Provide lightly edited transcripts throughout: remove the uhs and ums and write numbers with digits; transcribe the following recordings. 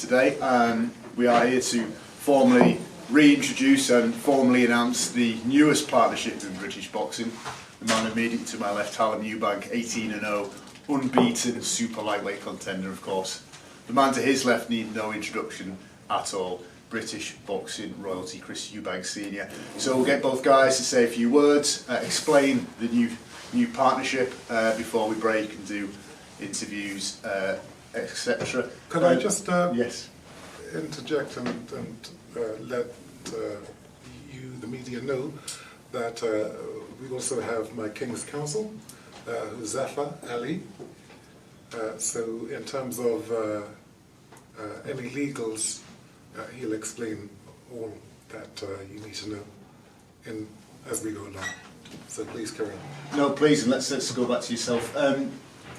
today. We are here to formally reintroduce and formally announce the newest partnership in British boxing. The man immediately to my left, Harlem Eubank, 18-0, unbeaten, super lightweight contender, of course. The man to his left needs no introduction at all. British boxing royalty, Chris Eubank Senior. So we'll get both guys to say a few words, explain the new partnership before we break and do interviews, etc. Could I just yes, interject and let you, the media, know that we also have my King's Counsel, who's Zafar Ali. So in terms of any legals, he'll explain all that you need to know as we go along. So please carry on. no, please, and let's go back to yourself.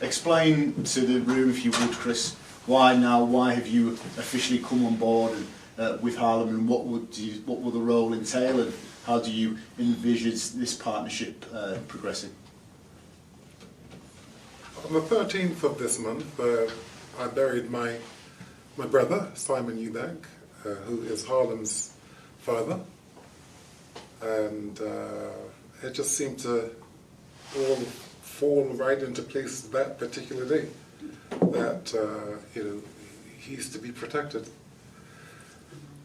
Explain to the room, if you would, Chris, why now? Why have you officially come on board with Harlem, and what will the role entail, and how do you envisage this partnership progressing? On the 13th of this month, I buried my brother, Simon Eubank, who is Harlem's father, and it just seemed to all fall right into place that particular day, that he's to be protected.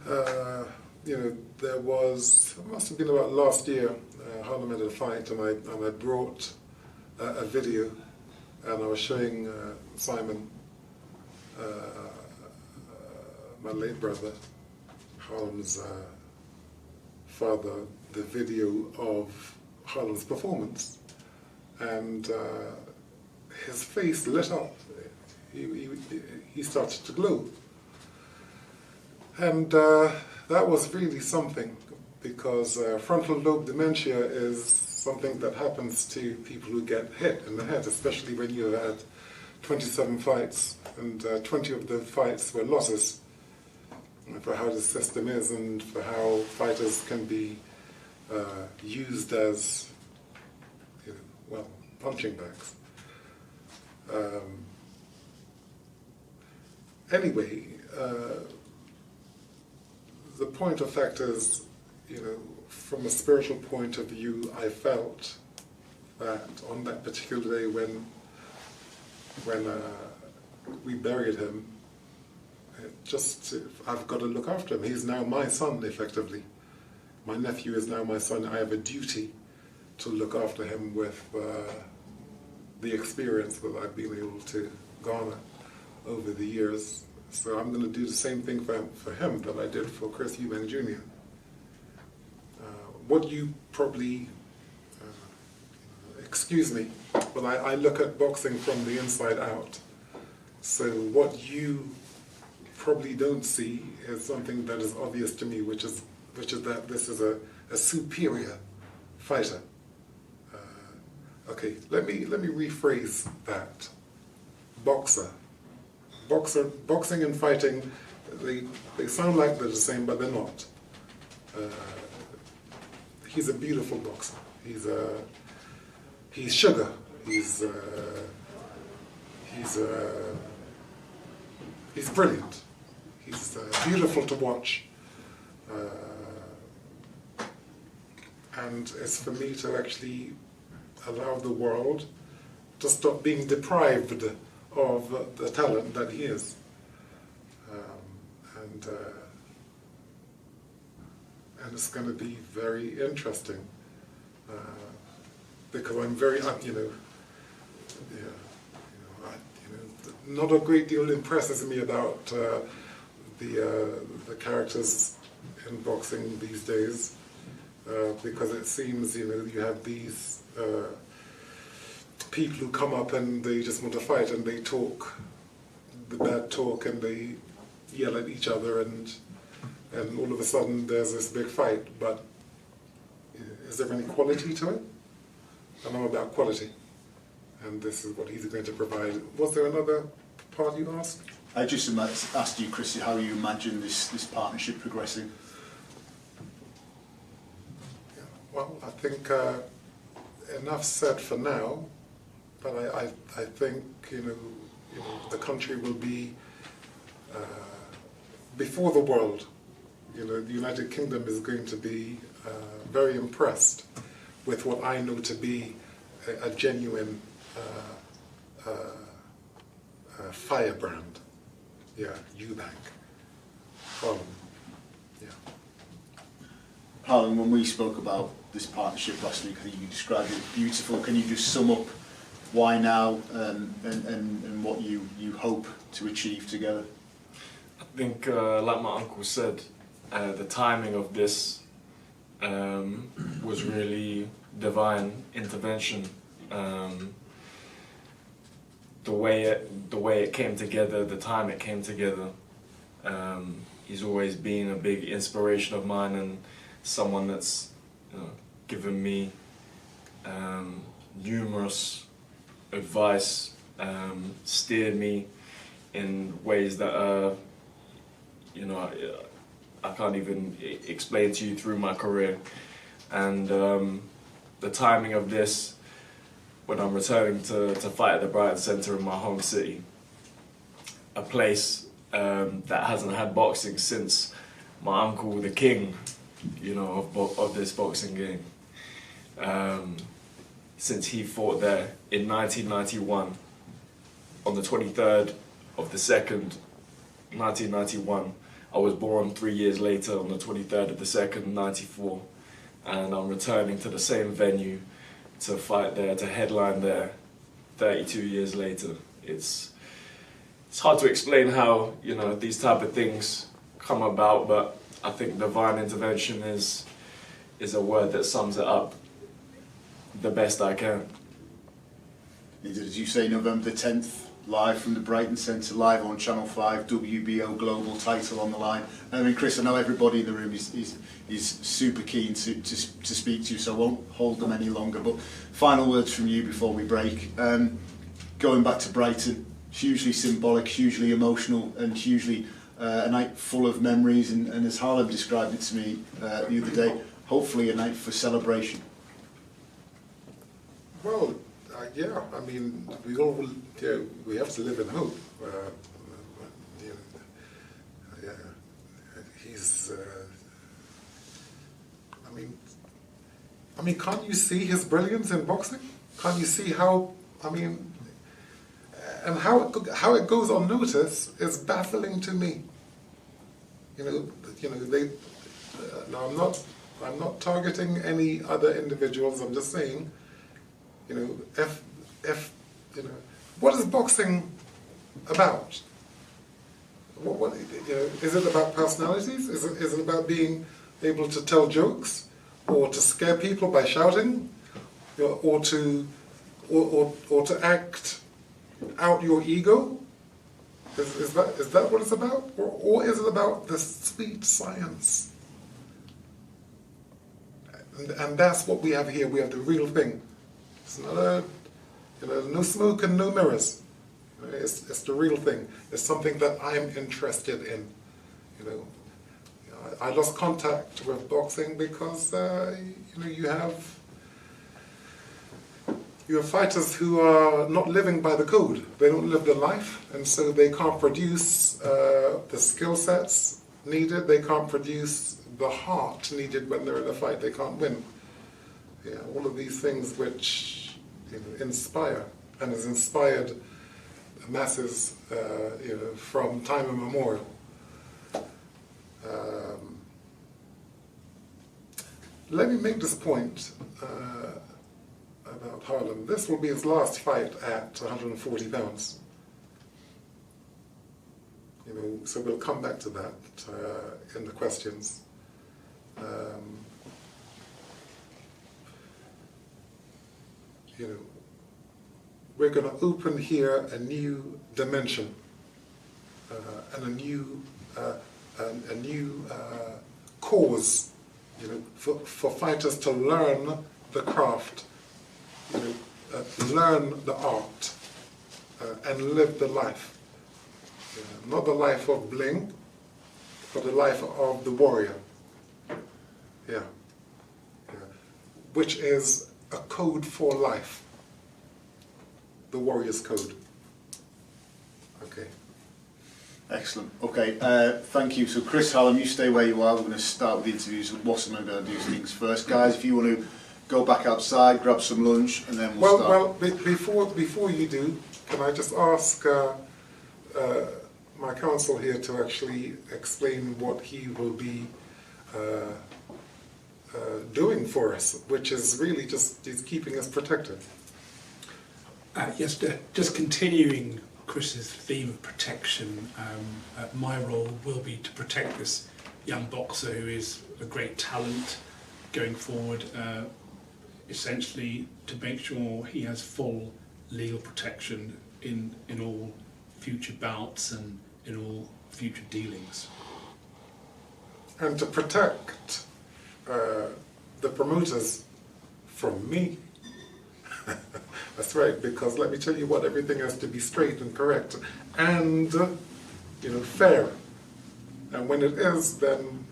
There was, it must have been about last year, Harlem had a fight, and I brought a video, and I was showing Simon, my late brother, Harlem's father, the video of Harlem's performance, and his face lit up. He started to glow, and that was really something, because frontal lobe dementia is something that happens to people who get hit in the head, especially when you have had 27 fights, and 20 of the fights were losses, for how the system is and for how fighters can be used as, punching bags. Anyway, the point of fact is, from a spiritual point of view, I felt that on that particular day when we buried him, I've got to look after him. He's now my son, effectively. My nephew is now my son. I have a duty to look after him with the experience that I've been able to garner over the years. So I'm going to do the same thing for him that I did for Chris Eubank Jr. What you probably, excuse me, but I look at boxing from the inside out. So what you probably don't see is something that is obvious to me, which is that this is a superior fighter. Okay, let me rephrase that. Boxing and fighting, they sound like they're the same, but they're not. He's a beautiful boxer. He's sugar. He's brilliant. He's beautiful to watch. And it's for me to actually allow the world to stop being deprived of the talent that he is. And it's going to be very interesting, because I'm very, not a great deal impresses me about the characters in boxing these days, because it seems, you have these people who come up and they just want to fight, and they talk the bad talk, and they yell at each other, and all of a sudden there's this big fight. But is there any quality to it? And I'm about quality, and this is what he's going to provide. Was there another part you asked? I just asked you, Chris, how you imagine this partnership progressing. Yeah, well, I think enough said for now, but I think the country will be before the world, the United Kingdom is going to be very impressed with what I know to be a genuine firebrand. Yeah, Eubank, Harlem. Yeah. Harlan, when we spoke about this partnership last week, I think you described it beautiful. Can you just sum up why now and what you hope to achieve together? I think, like my uncle said, the timing of this was really divine intervention. The way it came together, the time it came together. He's always been a big inspiration of mine and someone that's given me numerous advice, steered me in ways that I can't even explain to you through my career. And the timing of this, when I'm returning to fight at the Brighton Centre in my home city, a place that hasn't had boxing since my uncle, the king, of this boxing game. Since he fought there in 1991, on the 23rd of the 2nd, 1991. I was born 3 years later on the 23rd of the 2nd, 94. And I'm returning to the same venue to fight there, to headline there 32 years later. It's hard to explain how, these type of things come about, but I think divine intervention is a word that sums it up the best I can. As you say, November the 10th, live from the Brighton Centre, live on Channel 5, WBO Global title on the line. I mean, Chris, I know everybody in the room is super keen to speak to you, so I won't hold them any longer. But final words from you before we break. Going back to Brighton, hugely symbolic, hugely emotional, and hugely a night full of memories, and as Harlem described it to me the other day, hopefully a night for celebration. Well, yeah, I mean, we have to live in hope. He's, I mean, can't you see his brilliance in boxing? Can't you see how, and how it goes unnoticed is baffling to me. Now I'm not targeting any other individuals. I'm just saying, what is boxing about? What is it about personalities? Is it about being able to tell jokes, or to scare people by shouting, or to act out your ego? Is that what it's about, or is it about the sweet science? And that's what we have here. We have the real thing. It's not no smoke and no mirrors. It's the real thing. It's something that I'm interested in. I lost contact with boxing because you have fighters who are not living by the code. They don't live the life, and so they can't produce the skill sets needed. They can't produce the heart needed when they're in a fight. They can't win. Yeah, all of these things which inspire and has inspired masses, from time immemorial. Let me make this point about Harlem. This will be his last fight at 140 pounds. So we'll come back to that in the questions. We're going to open here a new dimension and a new cause, for fighters to learn the craft, learn the art, and live the life. Not the life of bling, but the life of the warrior. Yeah. Which is a code for life. The warrior's code. Okay. Excellent. Okay, thank you. So Chris Harlem, you stay where you are. We're going to start with the interviews. What's going to do things first, guys? If you want to go back outside, grab some lunch, and then we'll start. Well, before you do, can I just ask my counsel here to actually explain what he will be doing for us, which is really just he's keeping us protected. Yes, just continuing Chris's theme of protection, my role will be to protect this young boxer who is a great talent going forward, essentially to make sure he has full legal protection in all future bouts and in all future dealings. And to protect the promoters from me. That's right, because let me tell you what, everything has to be straight and correct and, fair. And when it is, then,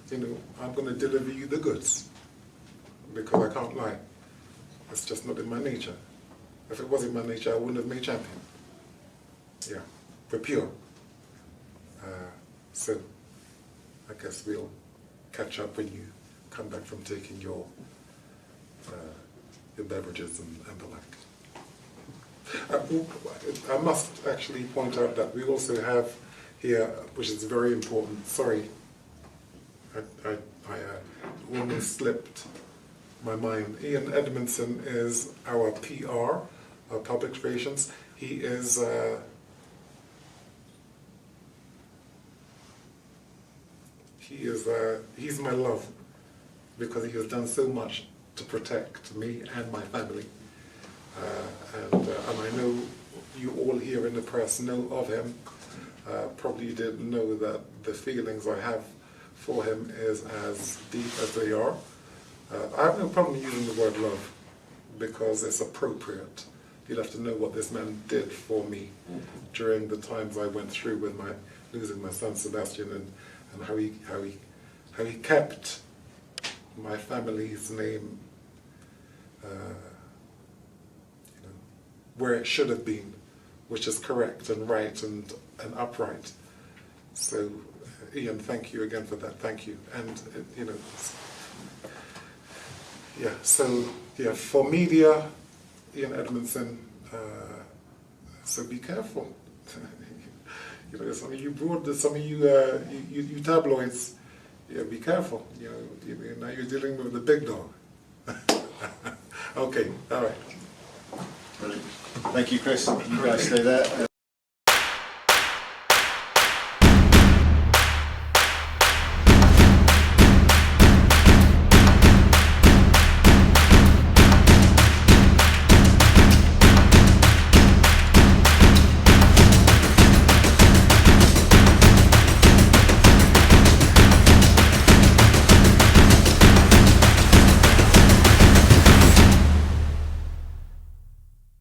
I'm going to deliver you the goods. Because I can't lie. It's just not in my nature. If it was in my nature, I wouldn't have made champion. Yeah, we're pure. So, I guess we'll catch up when you come back from taking your beverages and the like. I must actually point out that we also have here, which is very important, sorry, I almost slipped my mind. Ian Edmondson is our PR, our public relations. He is he's my love, because he has done so much to protect me and my family. And I know you all here in the press know of him. Probably didn't know that the feelings I have for him is as deep as they are. I have no problem using the word love, because it's appropriate. You'll have to know what this man did for me during the times I went through with losing my son Sebastian, and how he kept my family's name where it should have been, which is correct and right and upright. So, Ian, thank you again for that. Thank you. And yeah. So yeah, for media, Ian Edmondson. So be careful. Some of you some of you tabloids. Yeah, be careful. Now you're dealing with the big dog. Okay, all right. Brilliant. Thank you, Chris. You guys stay there.